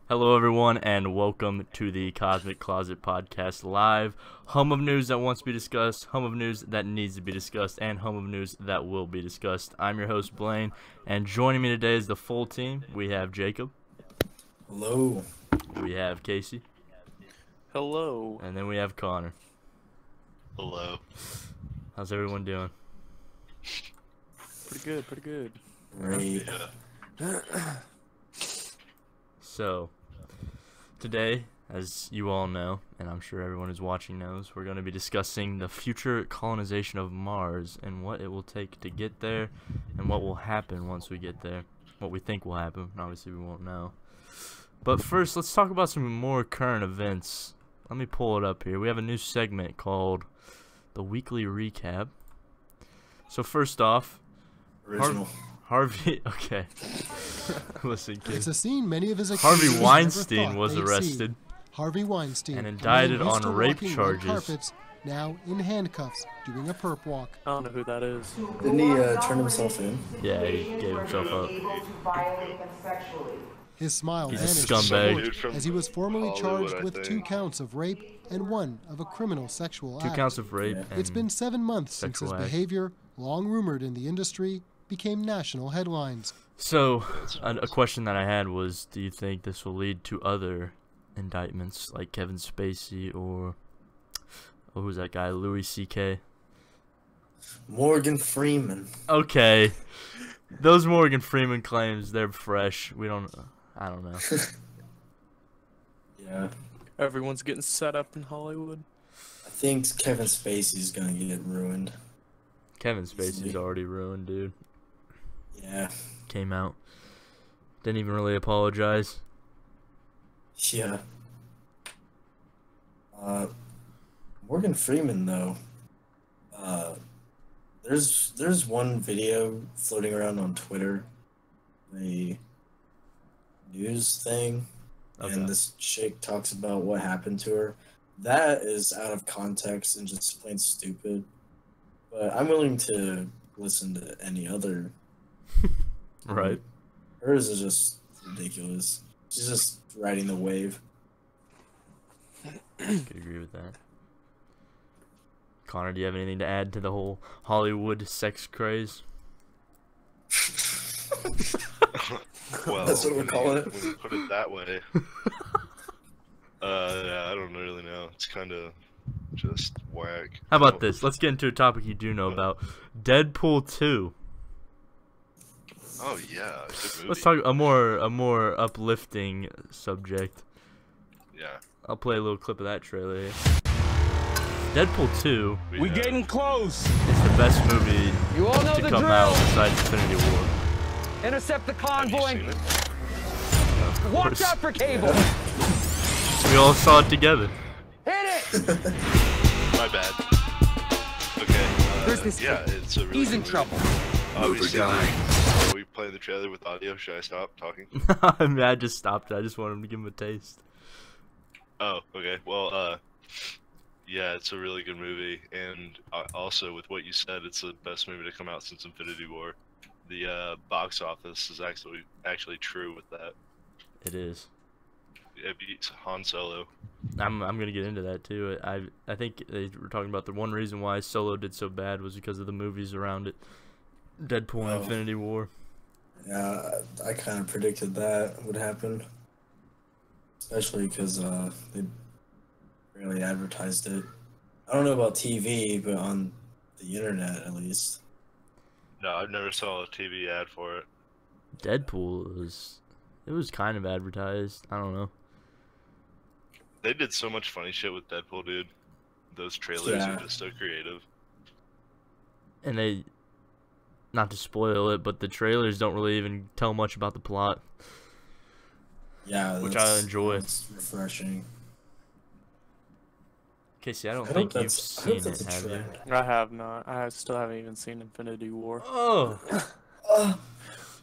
Hello, everyone, and welcome to the Cosmic Closet Podcast Live. Hum of news that wants to be discussed, hum of news that needs to be discussed, and hum of news that will be discussed. I'm your host, Blaine, and joining me today is the full team. We have Jacob. Hello. We have Casey. Hello. And then we have Connor. Hello. How's everyone doing? Pretty good. Great. So, today, as you all know, and I'm sure everyone who's watching knows, we're going to be discussing the future colonization of Mars and what it will take to get there and what will happen once we get there. What we think will happen. Obviously, we won't know. But first, let's talk about some more current events. Let me pull it up here. We have a new segment called the Weekly Recap. So, first off, Original. Harvey, okay. Listen, kid. It's a scene many of his Harvey accusers Weinstein never thought was they'd arrested see. Harvey Weinstein, and a man indicted used on to rape walking charges. red carpets, now in handcuffs, doing a perp walk. I don't know who that is. Didn't he turn himself in? Yeah, he gave himself up. His smile He's a vanished scumbag. in short as he was formally Hollywood, charged I with think. 2 counts of rape and 1 of a criminal sexual Two act. counts of rape. Yeah. And It's been 7 months since his sexual act. behavior, long rumored in the industry, became national headlines. So, a question that I had was, do you think this will lead to other indictments, like Kevin Spacey or who's that guy, Louis C.K.? Morgan Freeman. Okay, those Morgan Freeman claims, they're fresh. I don't know. Yeah. Everyone's getting set up in Hollywood. I think Kevin Spacey's gonna get ruined. Kevin Spacey's already ruined, dude. Yeah. Came out. Didn't even really apologize. Yeah. Morgan Freeman though. There's one video floating around on Twitter, a news thing, Okay. and this chick talks about what happened to her. That is out of context and just plain stupid. But I'm willing to listen to any other. Right. Hers is just ridiculous. She's just riding the wave. Could agree with that. Connor, do you have anything to add to the whole Hollywood sex craze? Well, That's what we're calling it. When you put it that way. Yeah, I don't really know. It's kind of just whack. How about this? Let's get into a topic you do know about. Deadpool 2. Oh yeah, good movie. Let's talk a more uplifting subject. Yeah. I'll play a little clip of that trailer here. Deadpool 2 We have- getting close. is the best movie You all know to the come drill. out besides Infinity War. Intercept the Have you convoy. seen it? Of Watch course. out for cable. We all saw it together. Hit it. My bad. Okay. There's this Yeah, it's a really He's good in movie. trouble. Obviously, are we playing the trailer with audio? Should I stop talking? I mean, I just stopped it. I just wanted him to give him a taste. Oh, okay. Well, yeah, it's a really good movie, and also with what you said, it's the best movie to come out since Infinity War. The box office is actually true with that. It is. It beats Han Solo. I'm gonna get into that too. I think they were talking about the one reason why Solo did so bad was because of the movies around it. Deadpool and Oh. Infinity War. Yeah, I kind of predicted that would happen. Especially because they barely advertised it. I don't know about TV, but on the internet at least. No, I've never saw a TV ad for it. Deadpool was kind of advertised. I don't know. They did so much funny shit with Deadpool, dude. Those trailers Yeah. are just so creative. And they, not to spoil it, but the trailers don't really even tell much about the plot. Yeah, Which I enjoy. It's refreshing. Casey, I don't I think hope you've that's- I seen hope that's it, a have you? trend. I have not. I still haven't even seen Infinity War. Oh, Oh,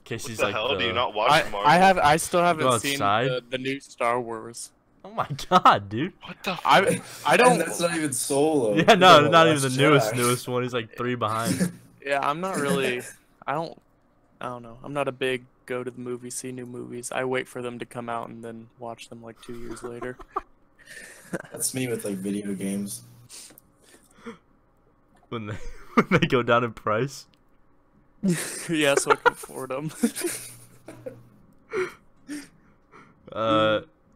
Casey's What the like hell? Do you the- not watch Marvel? I still Go haven't seen outside? the new Star Wars. Oh my god, dude. What the fuck? I and don't. that's not even Solo. Yeah, no, You not know, even the Last Jedi. newest one. He's like 3 behind. Yeah, I'm not really. I don't know. I'm not a big go to the movie, see new movies. I wait for them to come out and then watch them like 2 years later. That's me with like video games. When they when they go down in price. Yeah, so I can afford them.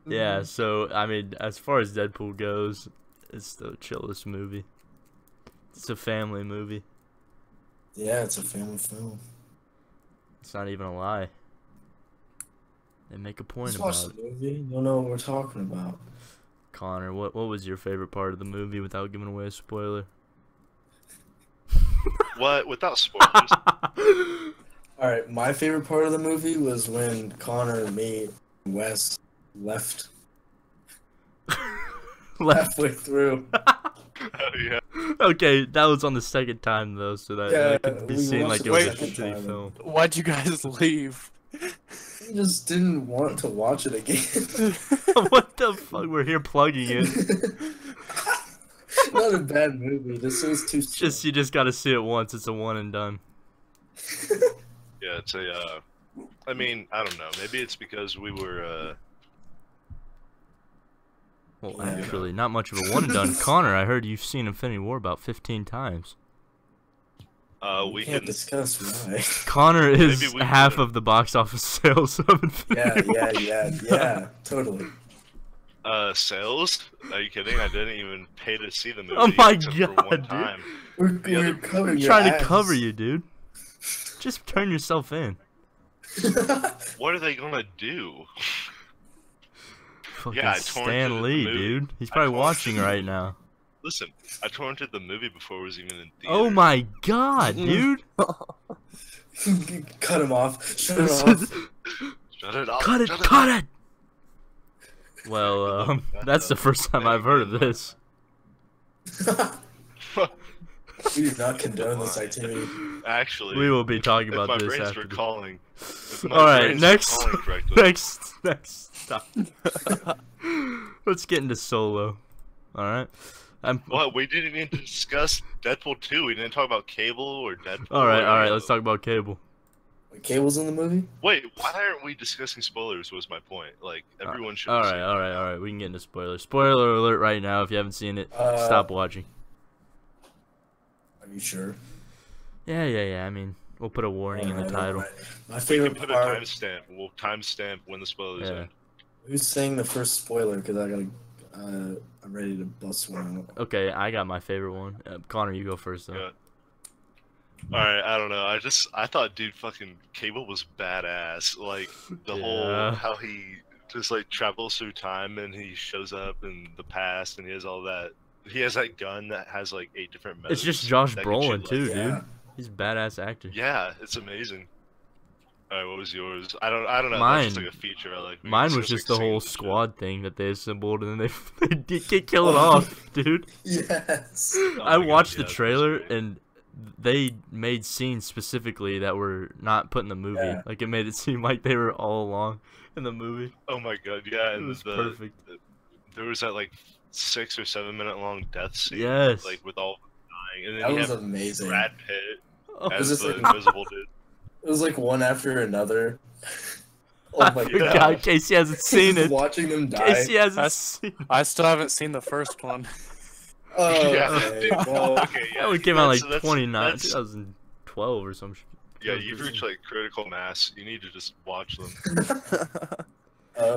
Yeah. So I mean, as far as Deadpool goes, it's the chillest movie. It's a family movie. Yeah, it's a family film. It's not even a lie. They make a point Just about watch it. the movie. You'll know what we're talking about. Connor, what was your favorite part of the movie without giving away a spoiler? What? Without spoilers? All right, my favorite part of the movie was when Connor, me, and Wes left halfway through. Oh yeah. Okay, that was on the second time though, so that, Yeah, that could be we seen like watched it it was a the second shitty time. film. Why'd you guys leave? We just didn't want to watch it again. What the fuck? We're here plugging it. Not a bad movie. This was too. You just gotta see it once. It's a one and done. Yeah, it's a. I mean, I don't know. Maybe it's because we were. Well, Yeah. actually, not much of a one and done. Connor, I heard you've seen Infinity War about 15 times. We can't can. discuss why. Connor is Maybe we half could- of the box office sales of Infinity War. Yeah, totally. Sales? Are you kidding? I didn't even pay to see the movie. Oh my except for God, one dude. time. We're covering your Trying to ass. cover you, dude. Just turn yourself in. What are they gonna do? Fucking Yeah, I torrented Stan the Lee, movie. dude. He's I probably torrented watching the right movie. now. Listen, I torrented the movie before it was even in theater. Oh my God, dude. Cut him off. Shut it off. Shut it off. Cut it, shut cut off. it. Well, that's the first time I've heard of this. We do not condone this activity. Actually, We will be talking if about my this brains after. were calling. If my All right, brains were next, calling correctly. next, stop. Let's get into Solo. All right. What? We didn't even discuss Deadpool 2. We didn't talk about Cable or Deadpool. All right, or all right. any Let's of talk about Cable. Wait, Cable's in the movie? Wait, why aren't we discussing spoilers? Was my point. Like everyone should. All have right, seen all it right, now. all right. We can get into spoilers. Spoiler alert right now. If you haven't seen it, stop watching. Are you sure? Yeah. I mean, we'll put a warning in the title. My We can favorite put a part. timestamp. We'll timestamp when the spoilers Yeah. end. Who's saying the first spoiler? Because I gotta. I'm ready to bust one out. Okay, I got my favorite one. Connor, you go first though. Yeah. Alright, I don't know. I thought dude fucking Cable was badass. Like the whole Yeah. how he just like travels through time and he shows up in the past and he has all that. He has that gun that has like 8 different modes. It's just Josh that can shoot, Brolin like- too, Yeah. dude. He's a badass actor. Yeah, it's amazing. Alright, what was yours? I don't know. Mine- That's just like a feature I like. We Mine can was discuss, just the like, whole scenes and shit. squad thing that they assembled, and then they get killed off, dude. Yes. Oh I my God, watched yeah, the that's trailer, great. and they made scenes specifically that were not put in the movie. Yeah. Like it made it seem like they were all along in the movie. Oh my god, yeah, It and was the perfect. there was that like 6 or 7 minute long death scene. Yes. Like with all of them dying, and then That you was have amazing. Brad Pitt Oh, Was as this the like- invisible dude. It was like one after another. Oh I my forgot. god. Casey hasn't seen it. Watching them die. Casey hasn't That's- seen it. I still haven't seen the first one. Oh, Yeah. okay. Well, Okay, yeah, That one came out like that's- 29, 2012 or some shit. Yeah, you've reached like critical mass. You need to just watch them.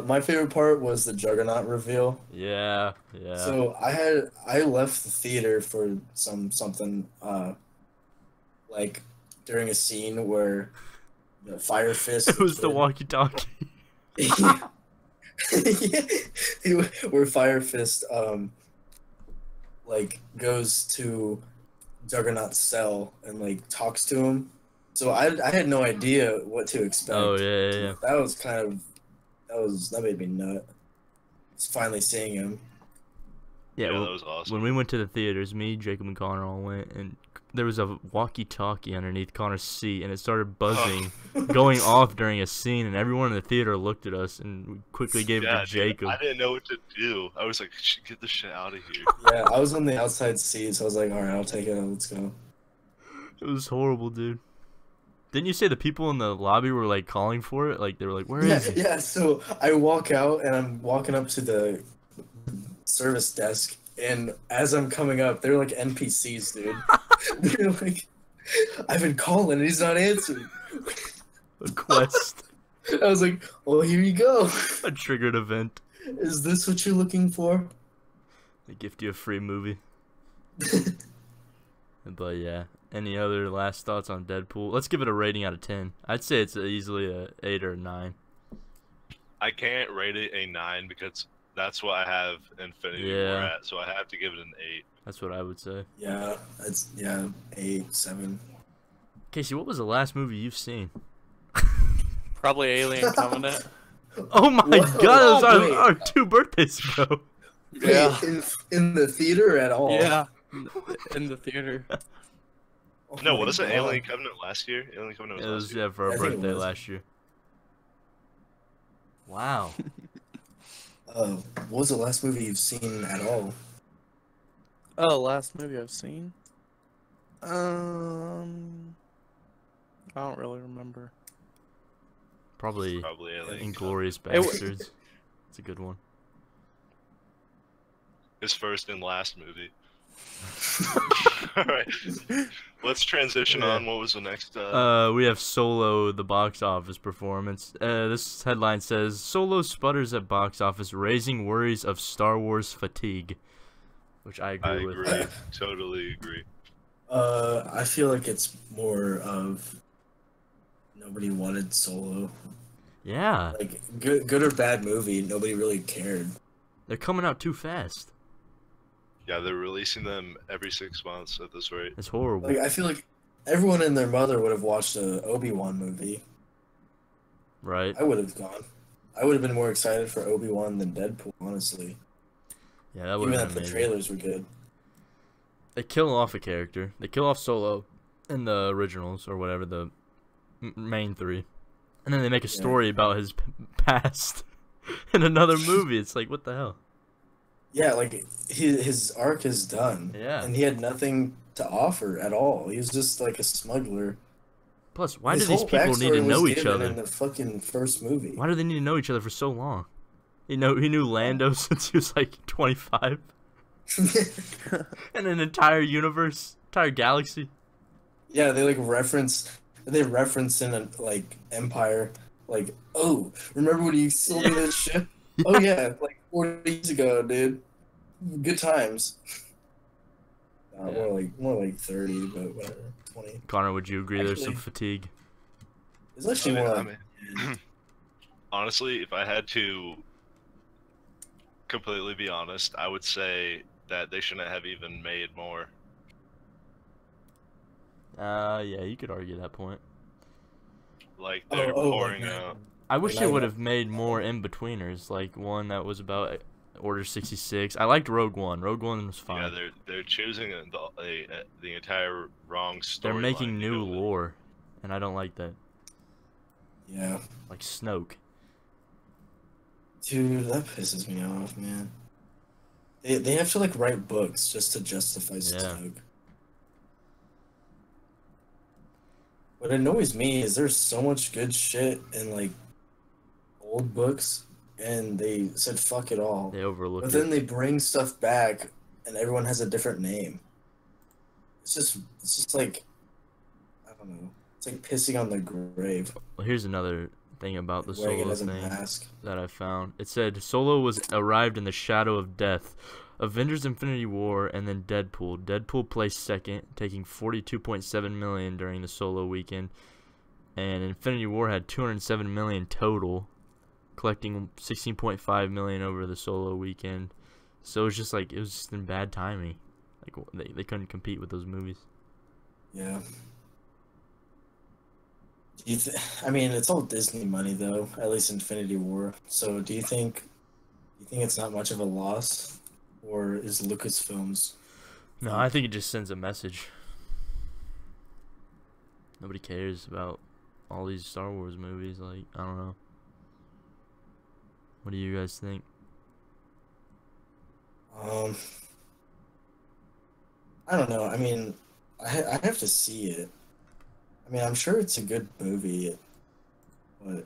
my favorite part was the Juggernaut reveal. Yeah. So I left the theater for something like during a scene where the Fire Fist. It was the kid- walkie-talkie. where Fire Fist like goes to Juggernaut's cell and like talks to him. So I had no idea what to expect. Oh yeah. That was that made me nut. Just finally seeing him. Yeah, that well, was awesome. when we went to the theaters, me, Jacob, and Connor all went, and there was a walkie-talkie underneath Connor's seat, and it started buzzing, going off during a scene, and everyone in the theater looked at us, and we quickly gave it Yeah, to dude, Jacob. I didn't know what to do. I was like, get the shit out of here. Yeah, I was on the outside seat, so I was like, all right, I'll take it. Let's go. It was horrible, dude. Didn't you say the people in the lobby were like calling for it? Like they were like, "Where is it?" Yeah, so I walk out and I'm walking up to the service desk, and as I'm coming up, they're like NPCs, dude. They're like, I've been calling and he's not answering. A quest, I was like, well, here you go. a triggered event. Is this what you're looking for? They gift you a free movie. But yeah, any other last thoughts on Deadpool? Let's give it a rating out of 10. I'd say it's easily a 8 or a 9. I can't rate it a 9 because that's what I have Infinity War Yeah. at, so I have to give it an 8. That's what I would say. Yeah, it's 8, 7. Casey, what was the last movie you've seen? Probably Alien Covenant. Oh my Whoa, god, those are wait. our 2 birthdays ago. Yeah. In the theater at all? Yeah. In the theater. Oh No, my wasn't God. Alien Covenant last year? Alien Covenant It was last was, year. yeah, for I our think it birthday was. last year. Wow. What was the last movie you've seen at all? Oh, last movie I've seen. I don't really remember. Probably Probably Alien Inglorious w- Bastards. It's a good one. His first and last movie. Alright. Let's transition on. What was the next We have Solo, the box office performance. This headline says, Solo sputters at box office, raising worries of Star Wars fatigue. Which I agree I with. agree. Totally agree. I feel like it's more of nobody wanted Solo. Yeah, Like good or bad movie, nobody really cared. they're coming out too fast. Yeah, they're releasing them every 6 months at this rate. It's horrible. Like I feel like everyone and their mother would have watched a Obi-Wan movie. Right? I would have gone. I would have been more excited for Obi-Wan than Deadpool, honestly. Yeah, that would Even have if been the amazing. trailers were good. They kill off a character. They kill off Solo in the originals, or whatever, the main 3. And then they make a story about his past in another movie. It's like, what the hell? Yeah, like his arc is done. Yeah. And he had nothing to offer at all. He was just like a smuggler. Plus, why His do these whole people need to backstory was know each given other? in the fucking first movie. Why do they need to know each other for so long? He knew Lando since he was like 25. And an entire universe, entire galaxy. Yeah, they reference in a, like Empire, like, oh, remember when you sold me this ship? Oh yeah, like 40 years ago, dude. Good times. More like 30, but whatever. 20. Connor, would you agree there's some Actually- fatigue? It's actually more I like mean, honestly, if I had to completely be honest, I would say that they shouldn't have even made more. Yeah, you could argue that point. Like they're Oh, pouring like, out. I wish And they I would know- have made more in-betweeners, like one that was about Order 66. I liked Rogue One. Rogue One was fine. Yeah, they're choosing the entire wrong story. They're making new lore, and I don't like that. yeah. Like Snoke. Dude, that pisses me off, man. They have to write books just to justify Snoke. What annoys me is there's so much good shit in old books, and they said fuck it all. They overlooked But then it. they bring stuff back, and everyone has a different name. It's just like, I don't know. It's like pissing on the grave. Well, here's another thing about the Wearing it Solo as a thing mask. that I found. It said Solo was arrived in the shadow of death. Avengers Infinity War and then Deadpool. Deadpool placed second, taking 42.7 million during the Solo weekend. And Infinity War had 207 million total, collecting 16.5 million over the Solo weekend. So it was just in bad timing. Like they couldn't compete with those movies. Yeah. I mean, it's all Disney money though. At least Infinity War. So do you think it's not much of a loss, or is Lucasfilms? No, I think it just sends a message. Nobody cares about all these Star Wars movies. I don't know. What do you guys think? I don't know. I mean, I have to see it. I mean, I'm sure it's a good movie, but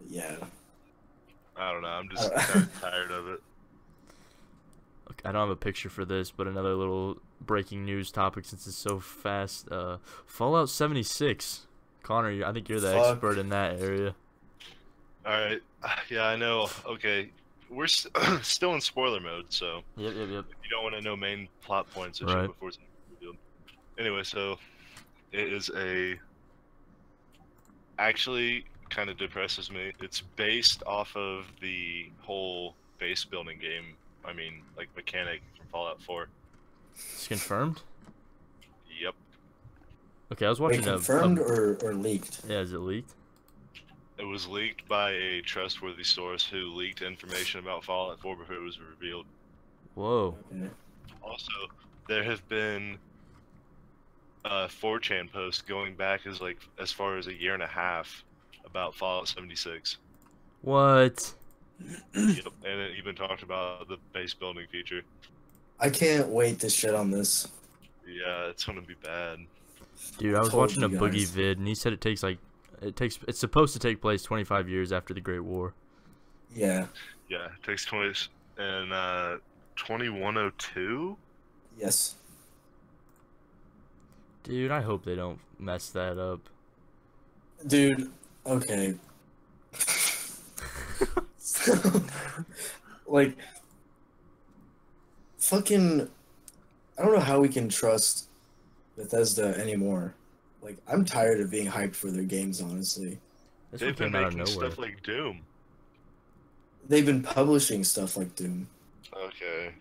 yeah. I don't know. I'm I just don't- kind of tired of it. Okay, I don't have a picture for this, but another little breaking news topic since it's so fast. Fallout 76. Connor, I think you're the Fuck. expert in that area. All right. Yeah, I know. Okay, we're still in spoiler mode, so Yep. you don't want to know main plot points and Right. shit before it's revealed. Anyway, so it is actually kind of depresses me. It's based off of the whole base building game. I mean, like mechanic from Fallout 4. It's confirmed? Yep. Okay, I was Wait, watching confirmed or leaked? Yeah, is it leaked? It was leaked by a trustworthy source who leaked information about Fallout 4 before it was revealed. Whoa. Okay. Also, there have been 4chan posts going back as far as a year and a half about Fallout 76. What? Yep, and it even talked about the base building feature. I can't wait to shit on this. Yeah, it's gonna be bad. Dude, I was Told watching a you Boogie guys. vid, and he said it's supposed to take place 25 years after the Great War. Yeah. Yeah, it takes 20 and 2102. Yes. Dude, I hope they don't mess that up. Dude, okay. So, like, fucking, I don't know how we can trust Bethesda anymore. Like, I'm tired of being hyped for their games, honestly. This They've one been came out of making nowhere. stuff like Doom. They've been publishing stuff like Doom. Okay.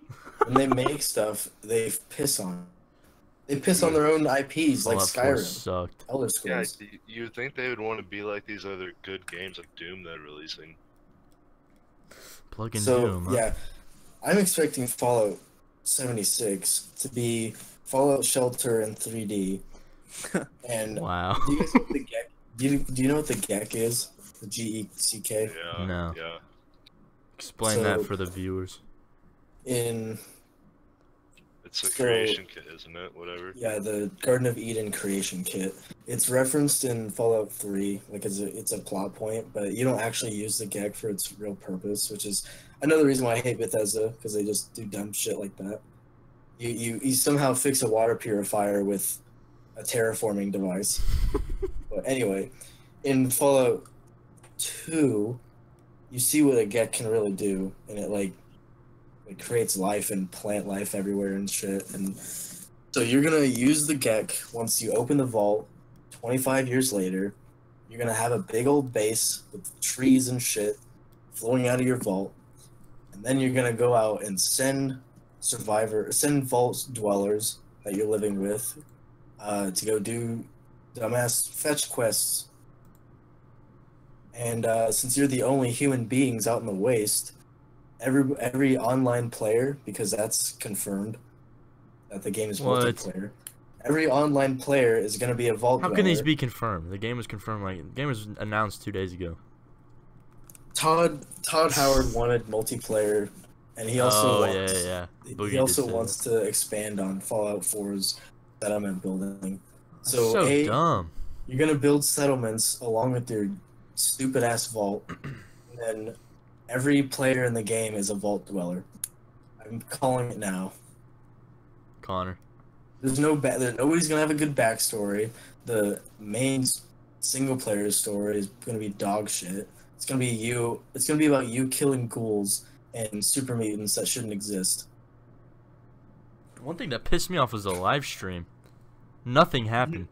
When they make stuff, they piss on it. They piss on their own IPs, like Fallout 4 Skyrim, sucked. Elder Yeah, Scrolls. you would think they would want to be like these other good games like Doom they're releasing. Plug in So, Doom, huh? yeah, I'm expecting Fallout 76 to be Fallout Shelter in 3D. And Wow. do you guys know what the GECK? Do you know what the GECK is? The GECK. Yeah. No. Yeah. Explain that So- for the viewers. In It's a So- creation kit, isn't it? Whatever. Yeah, the Garden of Eden creation kit. It's referenced in Fallout 3, like it's a plot point, but you don't actually use the GECK for its real purpose, which is another reason why I hate Bethesda, because they just do dumb shit like that. You somehow fix a water purifier with a terraforming device. But anyway, in Fallout 2, you see what a GECK can really do, and it creates life and plant life everywhere and shit. And so you're gonna use the GECK once you open the vault. 25 years later, you're gonna have a big old base with trees and shit flowing out of your vault, and then you're gonna go out and send vault dwellers that you're living with to go do dumbass fetch quests. And since you're the only human beings out in the waste, every online player, because that's confirmed that the game is What? multiplayer. Every online player is going to be a vault How dweller. can these be confirmed? The game was confirmed, the game was announced 2 days ago. Todd Howard wanted multiplayer, and he also wants, yeah. Boogie he did also say wants that. to expand on Fallout 4's settlement building. That's So, so A, dumb. you're going to build settlements along with your stupid ass vault, and then every player in the game is a vault dweller. I'm calling it now. Connor. There's nobody's gonna have a good backstory. The main single player story is gonna be dog shit. It's gonna be you. It's gonna be about you killing ghouls and super mutants that shouldn't exist. One thing that pissed me off was the live stream. Nothing happened.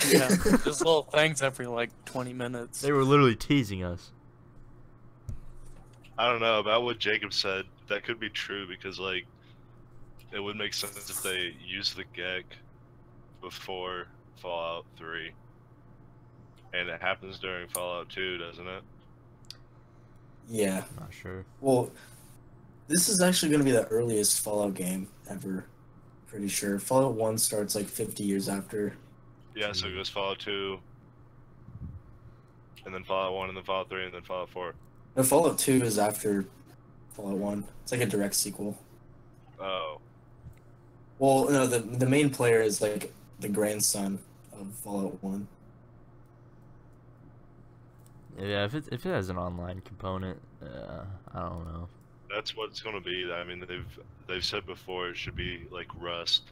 Yeah, just little things every like 20 minutes. They were literally teasing us. I don't know about what Jacob said. That could be true because it would make sense if they used the GECK before Fallout 3. And it happens during Fallout 2, doesn't it? Yeah. Not sure. Well, this is actually gonna be the earliest Fallout game ever. Pretty sure. Fallout 1 starts like 50 years after. Yeah, so it goes Fallout 2, and then Fallout 1, and then Fallout 3, and then Fallout 4. No, Fallout 2 is after Fallout 1. It's like a direct sequel. Oh. Well, no, the main player is like the grandson of Fallout 1. Yeah, if it has an online component, I don't know. That's what it's gonna be. I mean, they've said before it should be like Rust.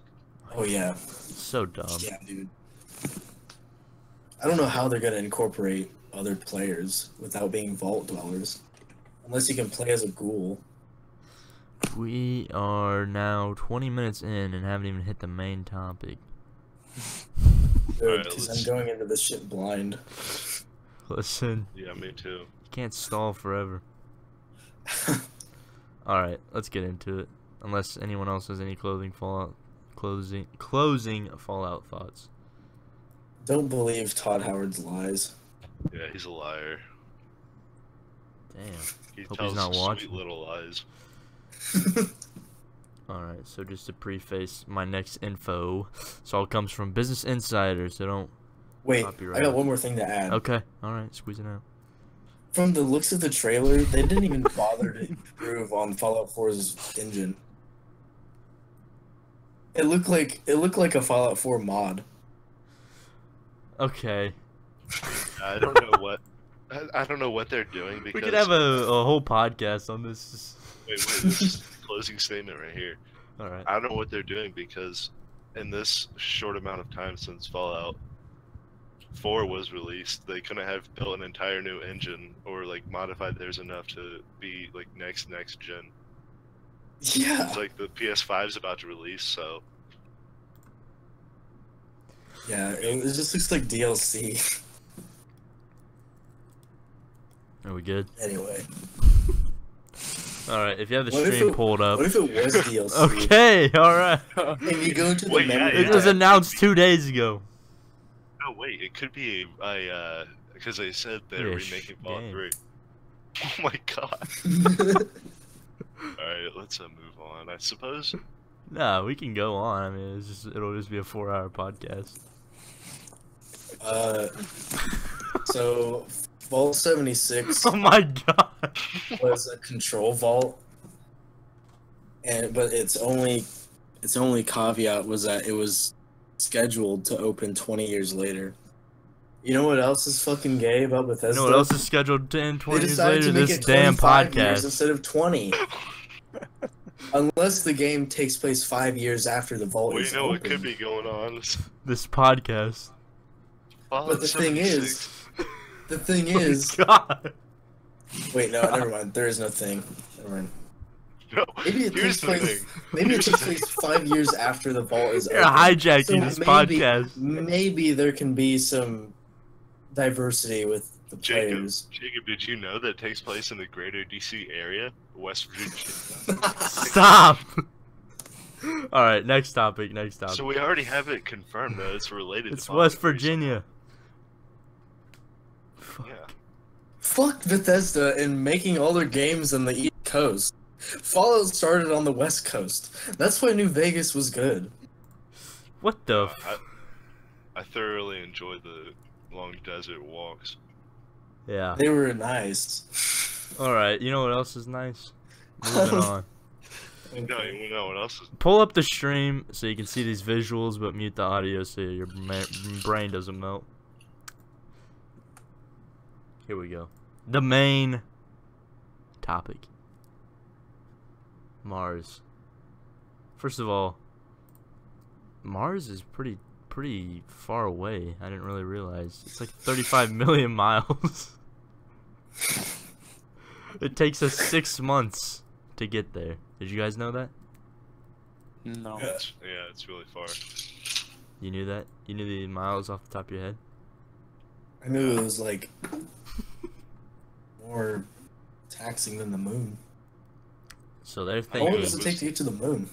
Oh yeah, So dumb. yeah, dude. I don't know how they're gonna incorporate other players without being vault dwellers, unless you can play as a ghoul. We are now 20 minutes in and haven't even hit the main topic. Good, Alright, because let's- I'm going into this shit blind. Listen, Yeah, me too. you can't stall forever. Alright, let's get into it. Unless anyone else has any closing Fallout thoughts. Don't believe Todd Howard's lies. Yeah, he's a liar. Damn. He Hope he's tells not sweet watching. little lies. Alright, so just to preface my next info, this all comes from Business Insider, so don't... Wait, Copyright. I got one more thing to add. Okay, alright, squeeze it out. From the looks of the trailer, they didn't even bother to improve on Fallout 4's engine. It looked like a Fallout 4 mod. Okay. I don't know what. I don't know what they're doing because. We could have a whole podcast on this. Wait, this is the closing statement right here. Alright. I don't know what they're doing because in this short amount of time since Fallout 4 was released, they couldn't have built an entire new engine or like modified theirs enough to be like next gen. Yeah. It's like the PS5 is about to release, so Yeah, it just looks like DLC. Are we good? Anyway, Alright, if you have the What if stream it- pulled up. what if it was DLC? Okay, alright. And you go into the Wait, yeah, memory. It was pack. announced 2 days ago. no wait, it could be a because they said they're Yeah, remaking Fallout game. 3. Oh my god. Alright, let's move on. I suppose. Nah, we can go on. I mean, it'll just be a 4-hour podcast. So Vault 76 Oh my god. was a control vault, but its only caveat was that it was scheduled to open 20 years later. You know what else is fucking gay about Bethesda? You know what else is scheduled 10, They 20 years decided later? to make This it damn 25 years podcast. instead of 20. Unless the game takes place 5 years after the vault Well, is you know what opened. could be going on. This podcast. Fallout But the thing 76. is, the thing is, God. wait, no, never mind. There is no thing. Never mind. No, Maybe it here's takes the place. thing. Maybe it Here's takes the place thing. 5 years after the vault is You're open. hijacking this maybe, podcast. Maybe there can be some diversity with the Jacob, players. Jacob, did you know that it takes place in the greater DC area, West Virginia? Stop. Alright, next topic. So we already have it confirmed that it's related. It's to Fallout West 3 Virginia. somehow. Yeah. Fuck Bethesda in making all their games on the East Coast. Fallout started on the West Coast. That's why New Vegas was good. What the I thoroughly enjoyed the long desert walks. Yeah. They were nice. Alright, you know what else is nice? Moving on. No, you know what else is? Pull up the stream so you can see these visuals, but mute the audio so your brain doesn't melt. Here we go. The main topic. Mars. First of all, Mars is pretty far away. I didn't really realize. It's like 35 million miles. It takes us 6 months to get there. Did you guys know that? No. Yeah. Yeah, it's really far. You knew that? You knew the miles off the top of your head? I knew it was like more taxing than the moon. So they're How long thinking. does it take to get to the moon?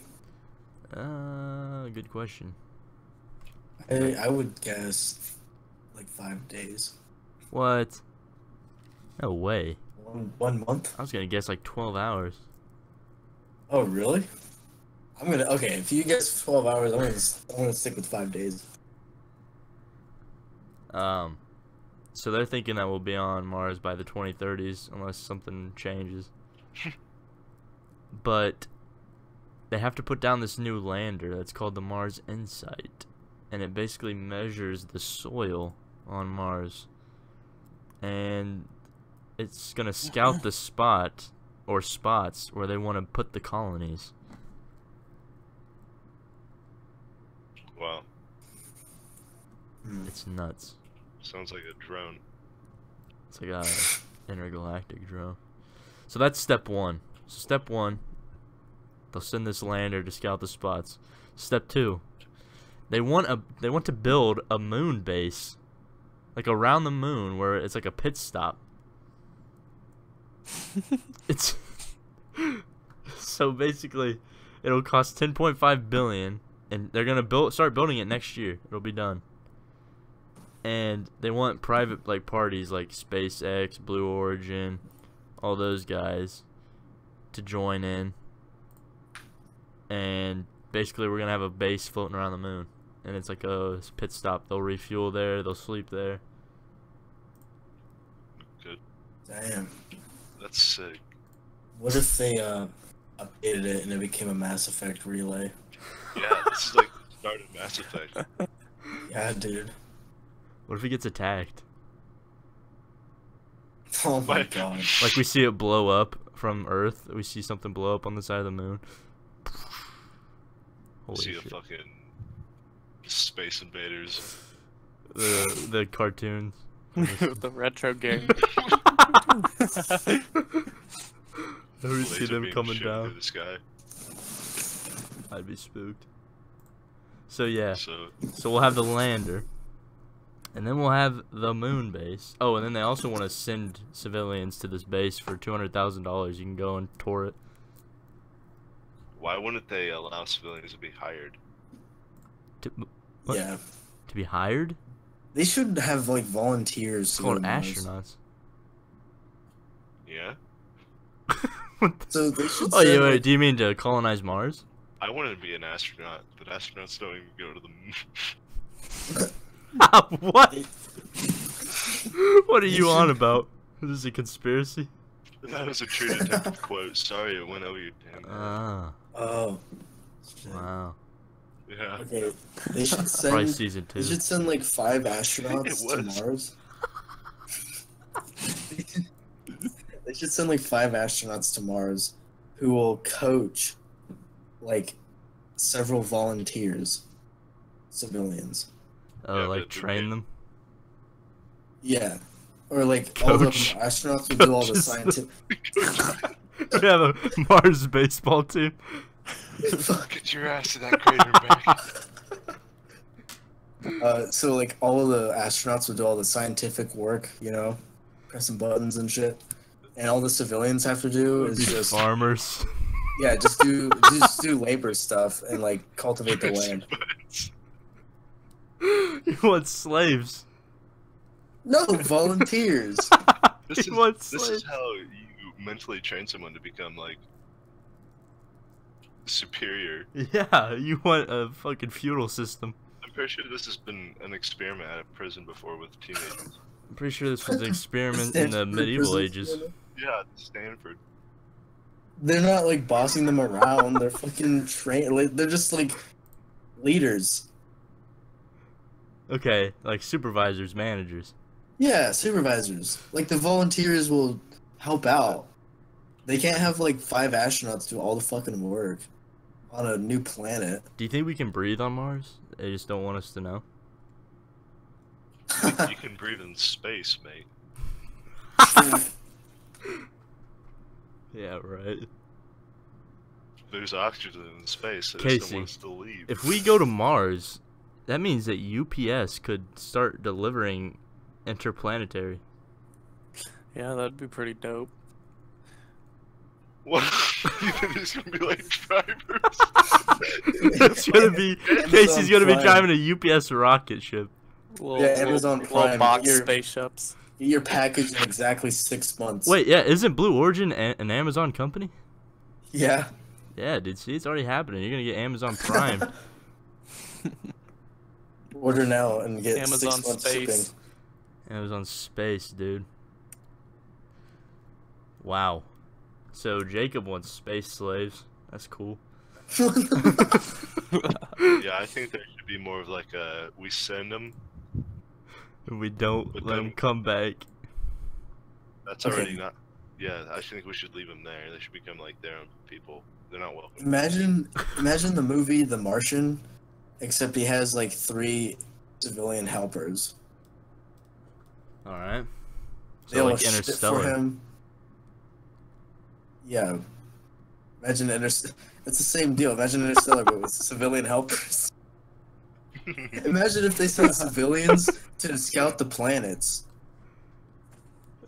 Good question. I would guess like 5 days. What? No way. One month? I was gonna guess like 12 hours. Oh really? Okay. If you guess 12 hours, I'm gonna stick with 5 days. So they're thinking that we'll be on Mars by the 2030s unless something changes. But they have to put down this new lander that's called the Mars Insight. and it basically measures the soil on Mars, and it's gonna scout the spot or spots where they want to put the colonies. Wow. It's nuts. Sounds like a drone. It's like a intergalactic drone. So that's step one. So step one, they'll send this lander to scout the spots. Step two, they want to build a moon base, like around the moon, where it's like a pit stop. It's so basically, it'll cost 10.5 billion, and they're gonna start building it next year. It'll be done. And they want private parties like SpaceX, Blue Origin, all those guys to join in. And basically we're gonna have a base floating around the moon, and it's like a pit stop. They'll refuel there, they'll sleep there. Good. Damn. That's sick. What if they updated it and it became a Mass Effect relay? Yeah, this is like the start of Mass Effect. Yeah, dude. What if it gets attacked? Oh my Like- god. Like we see it blow up from Earth. We see something blow up on the side of the moon. Holy See a shit. fucking Space Invaders. The cartoons. The retro game. We see Laser them beam coming shooting down. through the sky. I'd be spooked. So yeah. So So we'll have the lander, and then we'll have the moon base. Oh, and then they also want to send civilians to this base for $200,000. You can go and tour it. why wouldn't they allow civilians to be hired? To, what? Yeah. To be hired? They should have like volunteers. It's to go called to Mars. astronauts. Yeah? What the- So they should Oh yeah, send, wait. like- Do you mean to colonize Mars? I wanted to be an astronaut, but astronauts don't even go to the moon. What? They- What are you should- on about? Is this a conspiracy? That was a true detective quote. Sorry, it went over your damn head. Ah, Oh. wow. Yeah. Okay. They should Probably send. season They 2. should send like 5 astronauts It to was. Mars. They should send like 5 astronauts to Mars, who will coach, like, several volunteers, civilians. Oh, Yeah, like but train they- them? Yeah. Or like all the Coach. astronauts will do all the Coaches scientific. We have a Mars baseball team. Get your ass to that crater back. So like all of the astronauts will do all the scientific work, you know, pressing buttons and shit. And all the civilians have to do is Be just farmers. yeah, just do labor stuff and like cultivate the land. You want slaves? No, volunteers. This He is, wants this slaves. is how you mentally train someone to become, like, superior. Yeah, you want a fucking feudal system. I'm pretty sure this has been an experiment at a prison before with teenagers. I'm pretty sure this was an experiment in the Stanford medieval prison ages. experiment. Yeah, Stanford. They're not like bossing them around. They're fucking like, they're just like leaders. Okay, like supervisors, managers. Yeah, supervisors. Like the volunteers will help out. They can't have like 5 astronauts do all the fucking work on a new planet. Do you think we can breathe on Mars? They just don't want us to know. You can breathe in space, mate. Yeah, right. There's oxygen in space. They just Casey, don't want us to leave. If we go to Mars, that means that UPS could start delivering interplanetary. Yeah, that'd be pretty dope. What? You think there's gonna be like drivers? It's gonna be Casey's gonna be Prime. driving a UPS rocket ship. Little, Yeah, Amazon little Prime, box you're- spaceships. Get your package in exactly 6 months. Wait, yeah, isn't Blue Origin an Amazon company? Yeah. Yeah, dude, see, it's already happening. You're gonna get Amazon Prime. Order now and get Amazon 6 months Space. shipping. Amazon Space, dude. Wow. So Jacob wants space slaves. That's cool. Yeah, I think there should be more of like a we send them. And we don't But let then- them come back. That's Okay. already not. Yeah, I think we should leave them there. They should become like their own people. They're not welcome. Imagine the movie The Martian, except he has like 3 civilian helpers. All right. They So all like shit for Interstellar. him. Yeah. Imagine Interstellar. It's the same deal. Imagine Interstellar, but with civilian helpers. Imagine if they sent civilians to scout the planets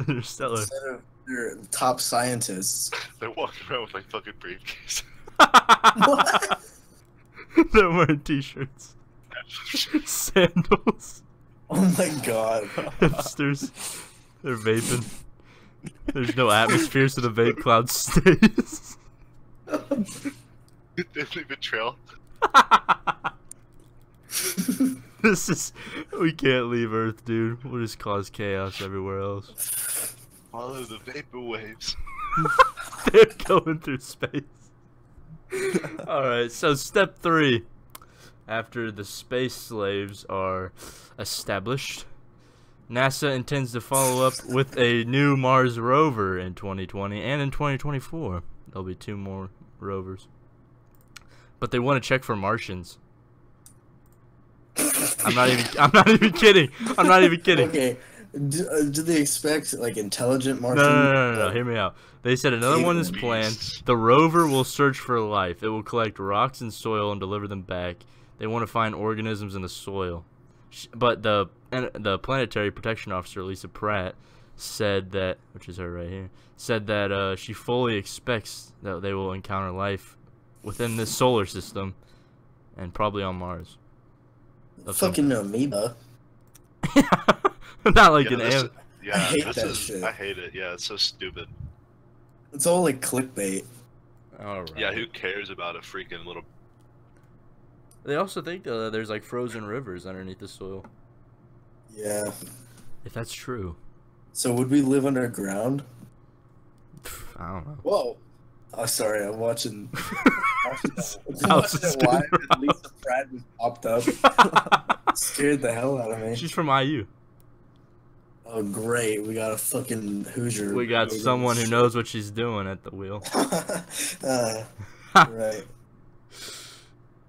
Interstellar. instead of their top scientists. They're walking around with like fucking briefcase. What? They're wearing t-shirts, sandals, Oh my god. hipsters. They're vaping. There's no atmosphere, so the vape cloud stays. They leave a trail. This is. We can't leave Earth, dude. We'll just cause chaos everywhere else. Follow the vapor waves. They're going through space. Alright, so step 3. After the space slaves are established, NASA intends to follow up with a new Mars rover in 2020 and in 2024. There'll be 2 more rovers. But they want to check for Martians. I'm not even kidding. I'm not even kidding. Okay. Do they expect like intelligent Martian? No. Hear me out. They said another one is planned. The rover will search for life. It will collect rocks and soil and deliver them back. They want to find organisms in the soil. But the planetary protection officer, Lisa Pratt, said that, which is her right here, said that she fully expects that they will encounter life within this solar system and probably on Mars. Of some Fucking amoeba. Not like Yeah, an this- alien. Yeah, I hate this that is. shit. I hate it. Yeah, it's so stupid. It's all like clickbait. Alright. Yeah, who cares about a freaking little? They also think there's like frozen rivers underneath the soil. Yeah. If that's true. So would we live underground? I don't know. Whoa. Oh, sorry. I'm watching. watching House is it live, spinning and Lisa Pratt just popped up. Scared the hell out of me. She's from IU. Oh, great. We got a fucking Hoosier. We got someone who knows what she's doing at the wheel. Right.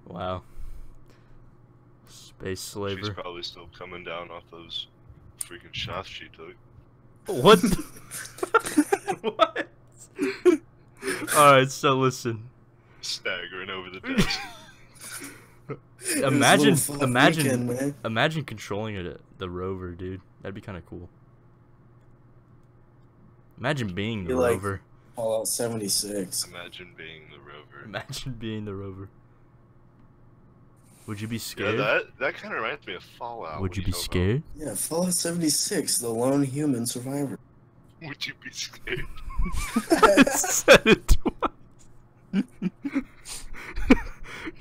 Wow. Space She's slaver. probably still coming down off those freaking shots she took. What? What? Alright, so listen. Staggering over the desk. It was a little fun Imagine weekend, man. imagine controlling the rover, dude. That'd be kind of cool. Imagine being the You're like- rover. Fallout 76. Imagine being the rover. Imagine being the rover. Would you be Yeah, scared? that kind of reminds me of Fallout. Would when you be talk about- scared? Yeah, Fallout 76, the lone human survivor. Would you be scared? Said it twice.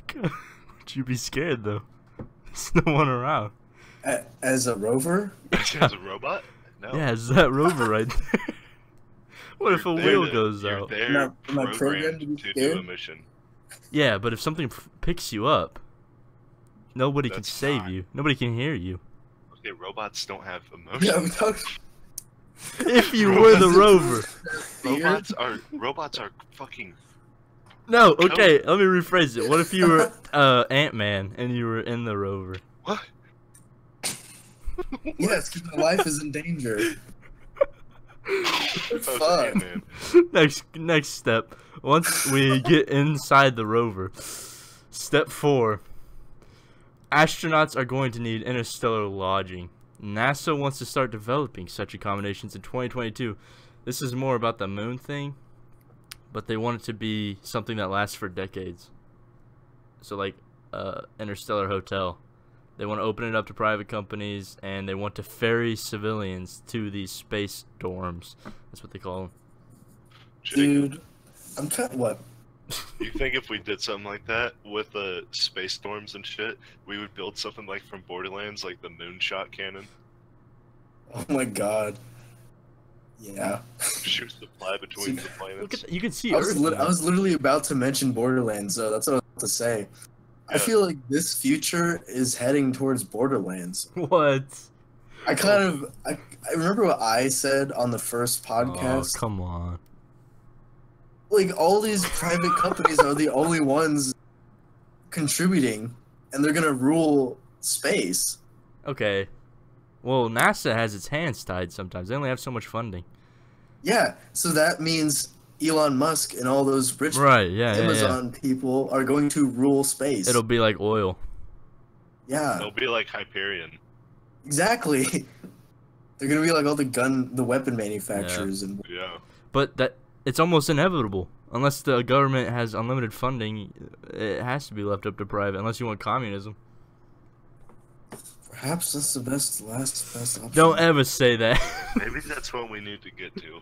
God, would you be scared though? There's no one around. As a rover? As a robot? No. Yeah, it's that rover right there. What if a You're there wheel to- goes you're out? There Am I programmed programmed to be to do scared? a mission. Yeah, but if something picks you up, nobody can That's save not- you. Nobody can hear you. Okay, robots don't have Yeah, emotions. I'm talking. If you were the rover. Robots are fucking. No, okay, let me rephrase it. What if you were Ant-Man and you were in the rover? What? Yes, because my life is in danger. Okay, Fuck. man. Next step. Once we get inside the rover, step 4. Astronauts are going to need interstellar lodging. NASA wants to start developing such accommodations in 2022. This is more about the moon thing, but they want it to be something that lasts for decades. So like interstellar hotel. They want to open it up to private companies, and they want to ferry civilians to these space dorms. That's what they call them. Dude, I'm kind of what? You think if we did something like that with the space storms and shit, we would build something like from Borderlands, like the moonshot cannon? Oh my god. Yeah. Shoots the fly between the Look planets. at you can see I was, Earth. I was literally about to mention Borderlands, so that's what to say. I Yeah. feel like this future is heading towards Borderlands. What? I remember what I said on the first Oh, podcast. come on. Like, all these private companies are the only ones contributing, and they're gonna rule space. Okay. Well, NASA has its hands tied sometimes. They only have so much funding. Yeah, so that means Elon Musk and all those rich Right, yeah, yeah. Amazon people are going to rule space. It'll be like oil. Yeah, It'll be like Hyperion. exactly. They're gonna be like all the weapon manufacturers, and Yeah. But it's almost inevitable. Unless the government has unlimited funding, it has to be left up to private, unless you want communism. perhaps that's the best option. Don't ever say that. Maybe that's what we need to get to.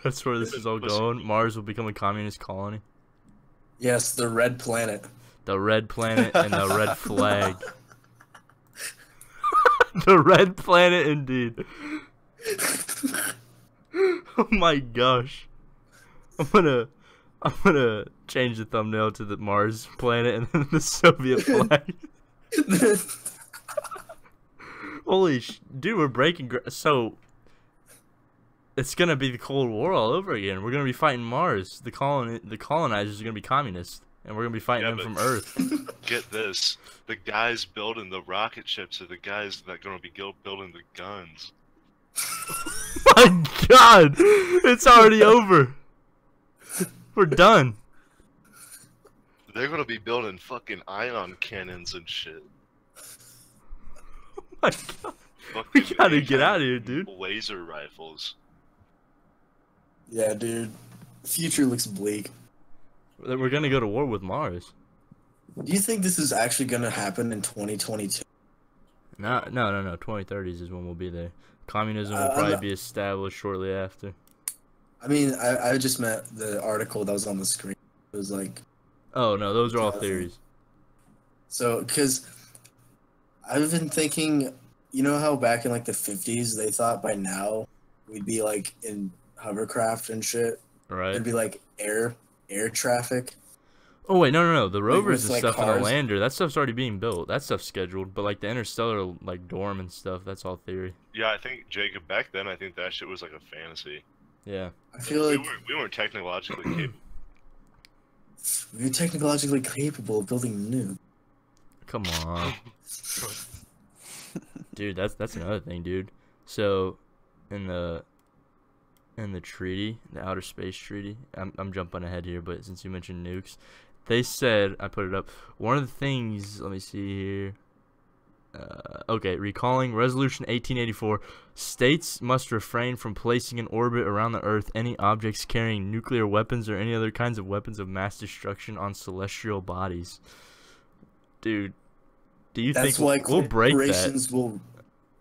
That's where this is all going. Mars will become a communist colony. Yes, the red planet. The red planet and the red flag. The red planet, indeed. Oh my gosh. I'm gonna change the thumbnail to the Mars planet and then the Soviet flag. Holy dude, we're breaking. So it's gonna be the Cold War all over again. We're gonna be fighting Mars. The colonizers are gonna be communists, and we're gonna be fighting them from Earth. Get this: the guys building the rocket ships are the guys that are gonna be building the guns. My God, it's already over. We're done. They're gonna be building fucking ion cannons and shit. Oh my God. We Fucking gotta get out of here, dude. Laser rifles. Yeah, dude. The future looks bleak. We're gonna go to war with Mars. Do you think this is actually gonna happen in 2022? No. 2030s is when we'll be there. Communism will I'm probably not- be established shortly after. I mean, I just meant the article that was on the screen. It was like, Oh no, those are all 2000. theories. so, because I've been thinking, you know how back in like the 50s they thought by now we'd be like in hovercraft and shit? Right? It'd be like air traffic. Oh wait, no. The rovers with, and like, stuff and the cars? lander, that stuff's already being built. That stuff's scheduled. But like the interstellar like dorm and stuff, that's all theory. Yeah, I think Jacob back then. I think that shit was like a fantasy. Yeah. I feel like we weren't technologically capable. we're technologically capable of building a nuke. Come on. Dude, that's another thing, dude. So in the treaty, the outer space treaty, I'm jumping ahead here, but since you mentioned nukes, they said, I put it up, one of the things, let me see here. Okay, recalling Resolution 1884, states must refrain from placing in orbit around the Earth any objects carrying nuclear weapons or any other kinds of weapons of mass destruction on celestial bodies. Dude, do you That's think why we'll break that? corporations will.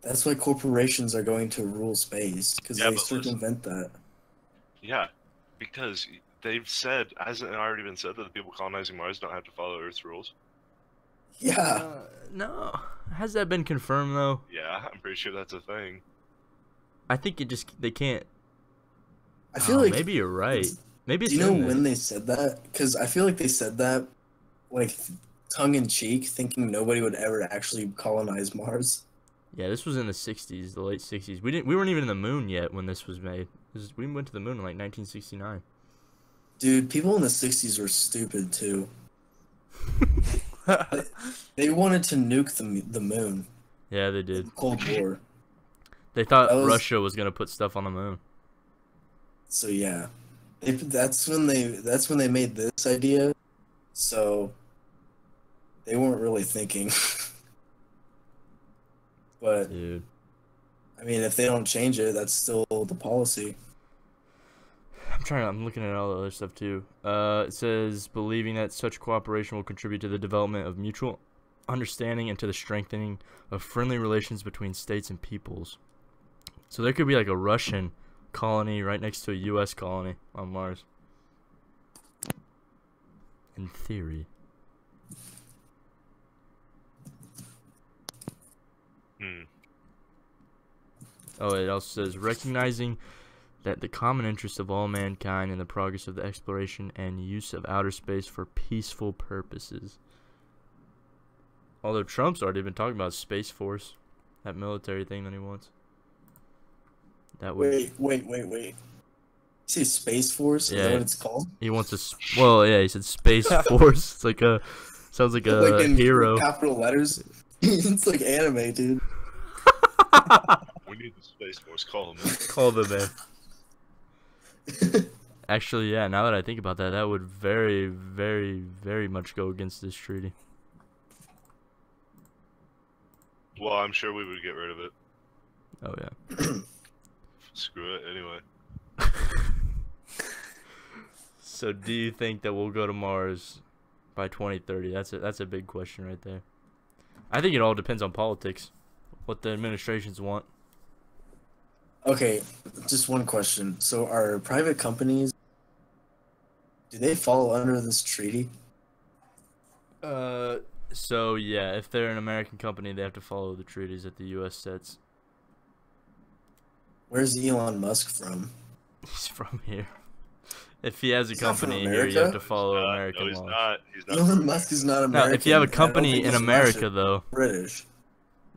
That's why corporations are going to rule space because Yeah, they but listen. circumvent that. Yeah, because they've said, hasn't it already been said that the people colonizing Mars don't have to follow Earth's rules? Yeah, No. Has that been confirmed, though? Yeah, I'm pretty sure that's a thing. I think they can't. I feel Oh, like. maybe you're right. Maybe it's Do you know in there. when they said that? Because I feel like they said that, like, tongue in cheek, thinking nobody would ever actually colonize Mars. Yeah, this was in the 60s, the late 60s. We weren't even in the moon yet when this was made. We went to the moon in like 1969. Dude, people in the '60s were stupid too. They wanted to nuke the moon. Yeah, they did. Cold War. They thought That was- Russia was gonna put stuff on the moon. So yeah, that's when they made this idea. So they weren't really thinking. But Dude. I mean, if they don't change it, that's still the policy. I'm looking at all the other stuff too. It says believing that such cooperation will contribute to the development of mutual understanding and to the strengthening of friendly relations between states and peoples. So there could be like a Russian colony right next to a U.S. colony on Mars. In theory. Hmm. Oh, it also says recognizing that the common interest of all mankind in the progress of the exploration and use of outer space for peaceful purposes. Although Trump's already been talking about Space Force, that military thing that he wants. That would. Wait. You say Space Force? Is that Yeah. what it's called? He wants a. Well, yeah, he said Space Force. It's like a. Sounds like a Like in hero. capital letters. It's like anime, dude. We need the Space Force. Call them. Call them, man. Actually, yeah, now that I think about that, that would very, very, very much go against this treaty. Well, I'm sure we would get rid of it. Oh, yeah. Screw it, anyway. So, do you think that we'll go to Mars by 2030? That's a big question right there. I think it all depends on politics, what the administrations want. Okay, just one question. So are private companies, do they fall under this treaty? So yeah, if they're an American company, they have to follow the treaties that the U.S. sets. Where's Elon Musk from? He's from here. If he has a He's not from company here, you have to America? follow No, American he's laws. not. He's not. Elon Musk is not American. No, if you have a and I don't company think in he's America, Russian. though, British.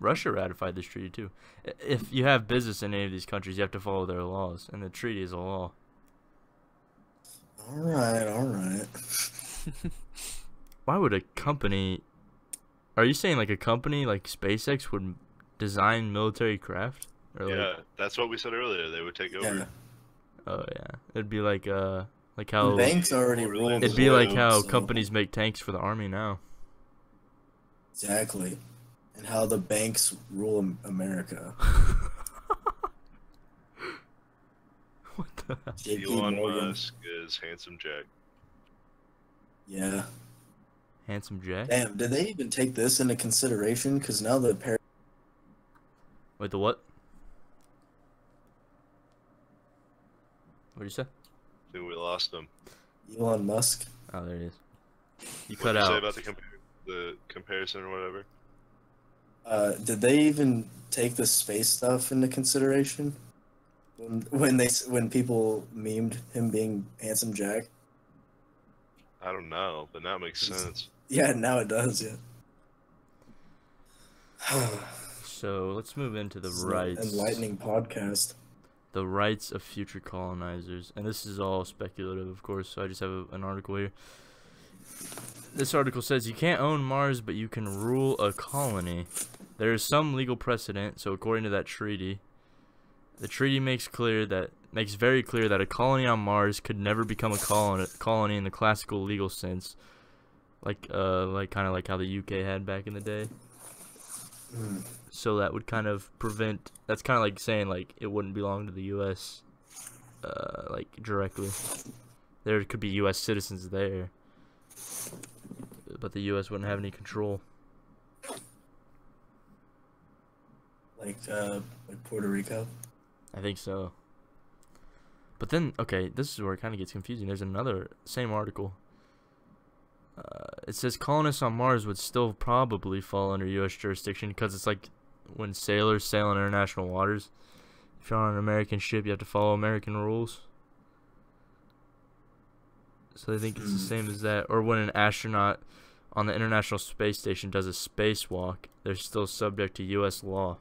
Russia ratified this treaty too. If you have business in any of these countries, you have to follow their laws, and the treaty is a law. All right. Why would a company? Are you saying like a company like SpaceX would design military craft? Or Yeah, that's what we said earlier. They would take over. Yeah. Oh yeah, it'd be like The how banks already rule. it'd the be like world, how so- companies make tanks for the army now. Exactly. And how the banks rule America. What the? Hell? JP Elon Morgan. Musk is handsome Jack. Yeah. Handsome Jack? Damn, did they even take this into consideration? Because now the Wait, the what? What'd you say? I think we lost him. Elon Musk. Oh, there he is. You What cut did you say out. about the comparison or whatever? Did they even take the space stuff into consideration when people memed him being handsome Jack? I don't know, but now it makes sense. Yeah, now it does. Yeah. So let's move into the This is an rights. enlightening podcast. The rights of future colonizers, and this is all speculative, of course. So I just have an article here. This article says you can't own Mars, but you can rule a colony. There is some legal precedent. So according to that treaty, the treaty makes very clear that a colony on Mars could never become a colony in the classical legal sense, like kind of like how the UK had back in the day. Mm. So that would kind of prevent. That's kind of like saying like it wouldn't belong to the U.S. Like directly. There could be U.S. citizens there, but the U.S. wouldn't have any control. Like Puerto Rico. I think so. But then, okay, this is where it kind of gets confusing. There's another same article. It says colonists on Mars would still probably fall under U.S. jurisdiction because it's like when sailors sail in international waters. If you're on an American ship, you have to follow American rules. So they think it's the same as that. Or when an astronaut on the International Space Station does a spacewalk, they're still subject to U.S. law.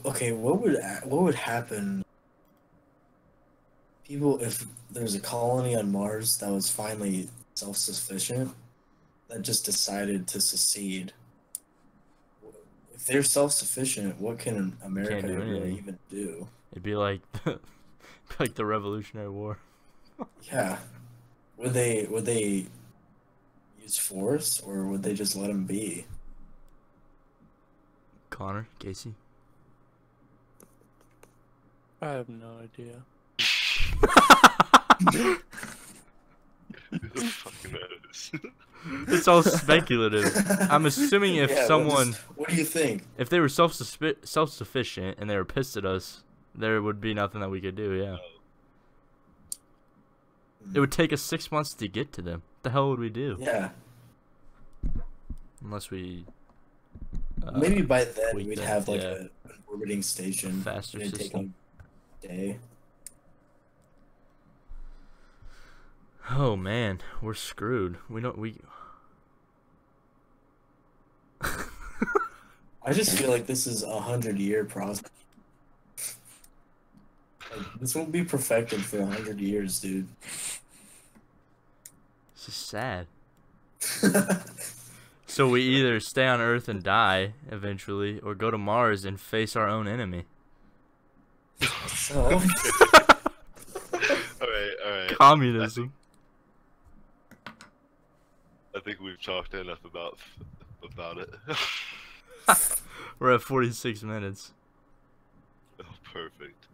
Okay, what would happen? People, if there's a colony on Mars that was finally self-sufficient, that just decided to secede. If they're self-sufficient, what can America do really anything. even do? It'd be like like the Revolutionary War. Yeah, would they use force or would they just let them be? Connor, Casey. I have no idea. Who the fuck knows? It's all speculative. I'm assuming if Yeah, someone, what do you think? if they were self-sufficient and they were pissed at us, there would be nothing that we could do. Yeah, it would take us 6 months to get to them. What the hell would we do? Yeah, Unless we maybe by then tweak we'd that, have like yeah. a an orbiting station. Faster It'd take system. like a day. Oh man, we're screwed. We I just feel like this is a 100-year process. Like, this won't be perfected for 100 years, dude. This is sad. So we either stay on Earth and die eventually, or go to Mars and face our own enemy. So, All right. Communism. I think we've talked enough about it. We're at 46 minutes. Oh, perfect.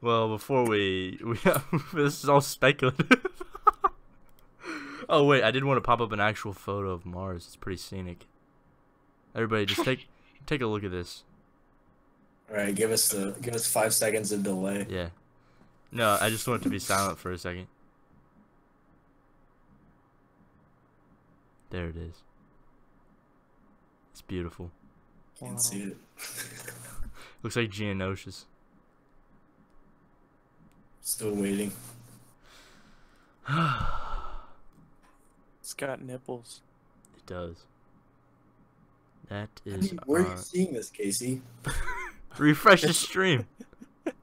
Well, before we this is all speculative. Oh wait, I did want to pop up an actual photo of Mars. It's pretty scenic. Everybody, just take a look at this. all right, give us 5 seconds of delay. Yeah. No, I just want it to be silent for a second. There it is. It's beautiful. Can't see it. Looks like Geonosius. Still waiting. It's got nipples. It does. That I is. mean, where are you seeing this, Casey? Refresh the stream.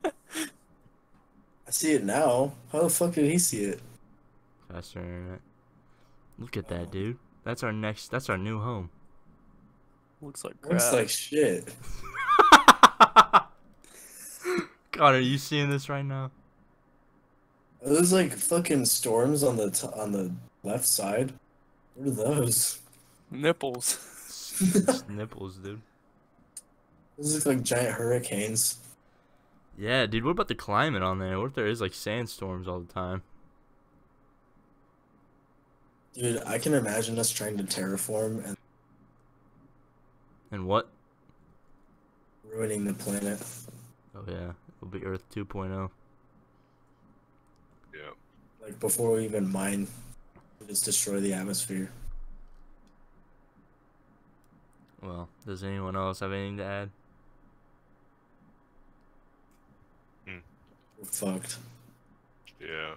I see it now. How the fuck did he see it? Faster internet. Look at that, dude. That's our new home. Looks like crap. Looks like shit. God, are you seeing this right now? Are those like fucking storms on the left side? What are those? Nipples. It's nipples, dude. Those look like giant hurricanes. Yeah, dude, what about the climate on there? What if there is like sandstorms all the time? Dude, I can imagine us trying to terraform and And what? ruining the planet. Oh yeah, it'll be Earth 2.0. Yeah. Like before we even mine, we just destroy the atmosphere. Well, does anyone else have anything to add? We're fucked. Yeah.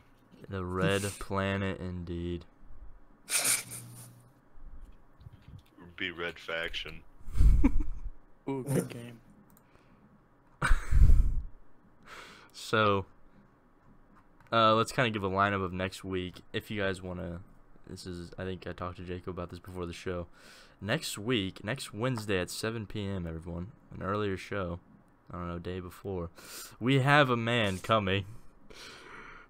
The red planet, indeed. Be red faction. Ooh, good game. So, let's kind of give a lineup of next week. If you guys want to, I think I talked to Jacob about this before the show. Next week, next Wednesday at 7 p.m., everyone, an earlier show. I don't know, day before. We have a man coming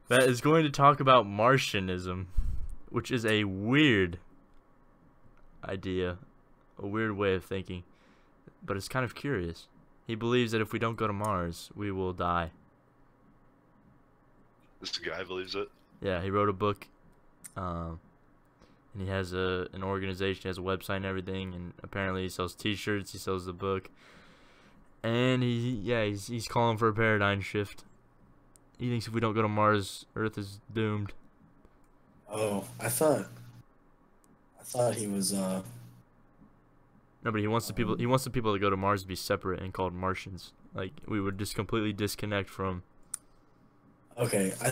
that is going to talk about Martianism, which is a weird idea, a weird way of thinking, but it's kind of curious. He believes that if we don't go to Mars, we will die. This guy believes it. Yeah, he wrote a book, and he has an organization, he has a website and everything, and apparently he sells T-shirts, he sells the book, and he's calling for a paradigm shift. He thinks if we don't go to Mars, Earth is doomed. Oh, I thought he was No, but he wants the people that go to Mars to be separate and called Martians. Like, we would just completely disconnect from. Okay, I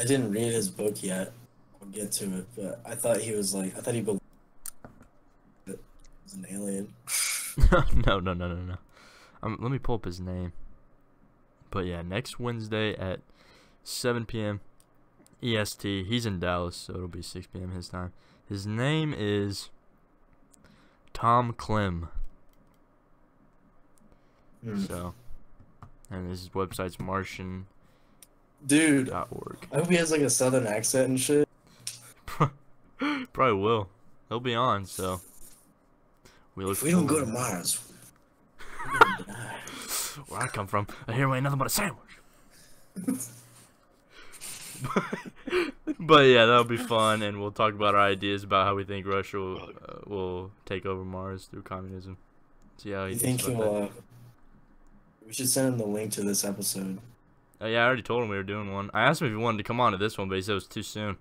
didn't read his book yet. I'll get to it, but I thought he believed that he was an alien. No. Let me pull up his name. But yeah, next Wednesday at 7 p.m. EST. He's in Dallas, so it'll be 6 p.m. his time. His name is Tom Clem. So, and his website's Martian.org. Dude, I hope he has like a southern accent and shit. Probably will. He'll be on, so we look. If we don't go to Mars, we're gonna die. Where I come from, I hear ain't nothing but a sandwich. But yeah, that'll be fun, and we'll talk about our ideas about how we think Russia will take over Mars through communism. See how he thinks about that. We should send him the link to this episode. Yeah, I already told him we were doing one. I asked him if he wanted to come on to this one, but he said it was too soon.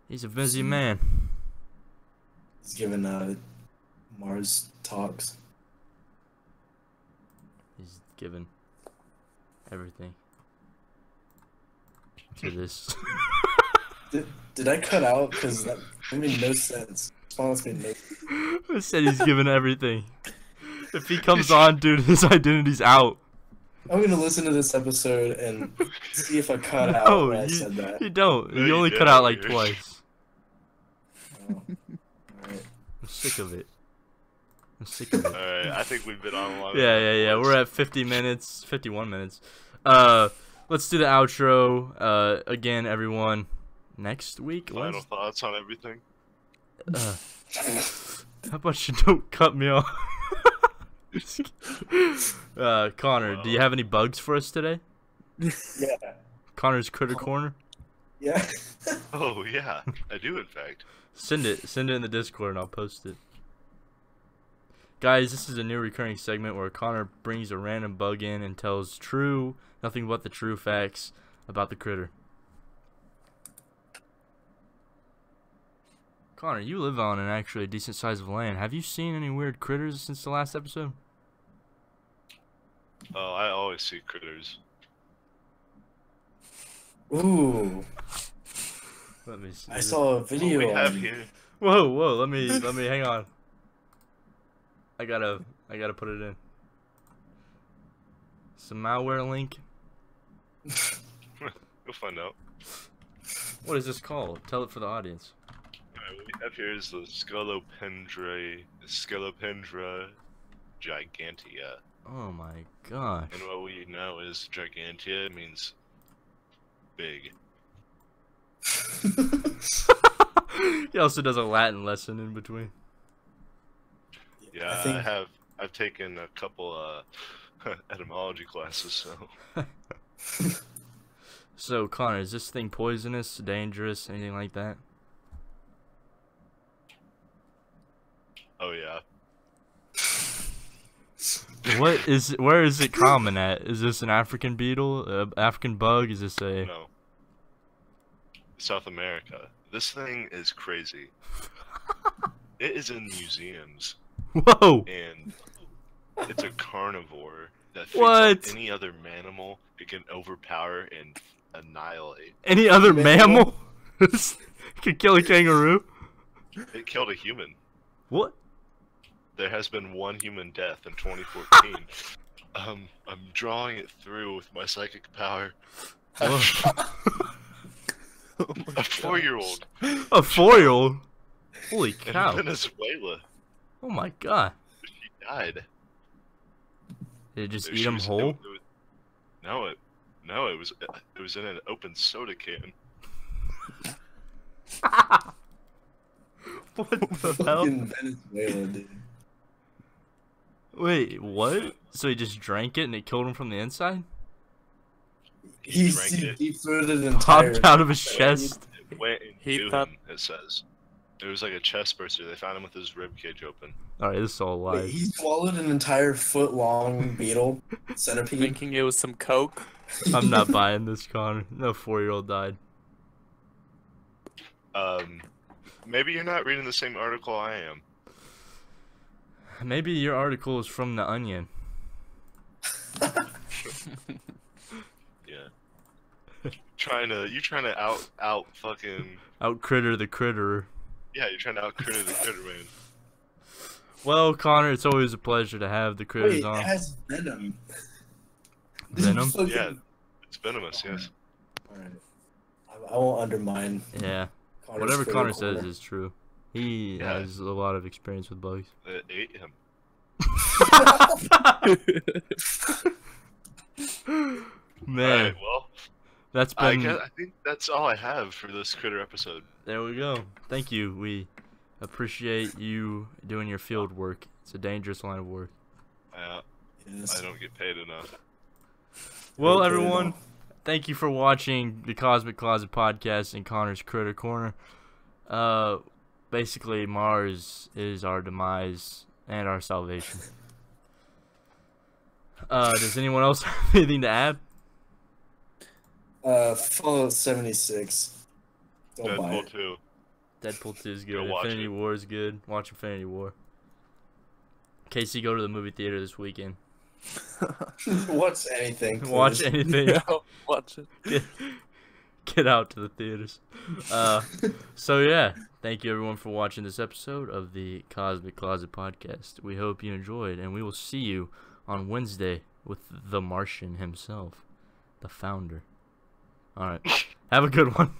He's a busy man. He's giving Mars talks. given everything to this. Did I cut out? Because that made no sense. Response made no sense. I said he's given everything. If he comes on, dude, his identity's out. I'm gonna listen to this episode and see if I cut out No, when I said that. you don't. No, you you only cut don't, out like dude. twice. Oh. Alright. I'm sick of it. I'm sick of it. Alright, I think we've been on a lot. Yeah. We're at 50 minutes, 51 minutes. Let's do the outro. Again, everyone. Next week. Final thoughts on everything. How about you don't cut me off? Connor, do you have any bugs for us today? Yeah. Connor's Critter Corner. Yeah. Oh yeah, I do in fact. Send it in the Discord and I'll post it. Guys, this is a new recurring segment where Connor brings a random bug in and tells nothing but the true facts about the critter. Connor, you live on an actually decent size of land. Have you seen any weird critters since the last episode? Oh, I always see critters. Ooh. Let me see. I saw a What video we have on here. Whoa, let me hang on. I gotta put it in. Some malware link. You'll find out. What is this called? Tell it for the audience. Alright, what we have here is the Scolopendra gigantea. Oh my gosh. And what we know is gigantea means big. He also does a Latin lesson in between. Yeah, I think I've taken a couple etymology classes, so So, Connor, is this thing poisonous, dangerous, anything like that? oh yeah. Where is it common at? Is this an African beetle, African bug? Is this a... No. South America. This thing is crazy. It is in museums, Whoa! and it's a carnivore that feeds What? on any other mammal it can overpower and annihilate. Any other Mammal? mammal? Could kill a kangaroo? It killed a human. What? There has been one human death in 2014. I'm drawing it through with my psychic power. Whoa. A 4-year-old A 4-year-old? Holy in cow. Venezuela. Oh my god. She died. Did it just She eat him was- whole? No, it was in an open soda can. What the hell? fucking Venezuela, dude. Wait, what? So he just drank it and it killed him from the inside? He drank it. He throated an entire. Popped out of his chest? It went He into thought- him, it says. It was like a chest burster. They found him with his rib cage open. Alright, this is all Wait, live. he swallowed an entire foot-long beetle centipede. Thinking it was some coke. I'm not buying this, Connor. No 4-year-old died. Maybe you're not reading the same article I am. Maybe your article is from The Onion. Yeah. You're trying to out fucking. Out critter the critterer. Yeah, you're trying to out critter the critter, man. Well, Connor, it's always a pleasure to have the critters Wait, it on. has venom. Venom? Fucking- Yeah, it's venomous, yes. Alright. I won't undermine. Yeah. Connor's Whatever critter Connor corner. says is true. He Yeah. has a lot of experience with bugs. It ate him. Man, Alright, well, that's I been... think that's all I have for this critter episode. There we go. Thank you. We appreciate you doing your field work. It's a dangerous line of work. Yes. I don't get paid enough. Well, Okay, everyone, no. thank you for watching the Cosmic Closet Podcast and Connor's Critter Corner. Basically, Mars is our demise and our salvation. Does anyone else have anything to add? Fallout 76. Don't buy Deadpool it. 2. Deadpool 2 is Go good. watch Infinity it. War is good. Watch Infinity War. Casey, go to the movie theater this weekend. Watch anything. Please. Watch anything. Yeah, watch it. Get out to the theaters. So yeah, thank you everyone for watching this episode of the Cosmic Closet Podcast. We hope you enjoyed, and we will see you on Wednesday with the Martian himself, the founder. All right, have a good one.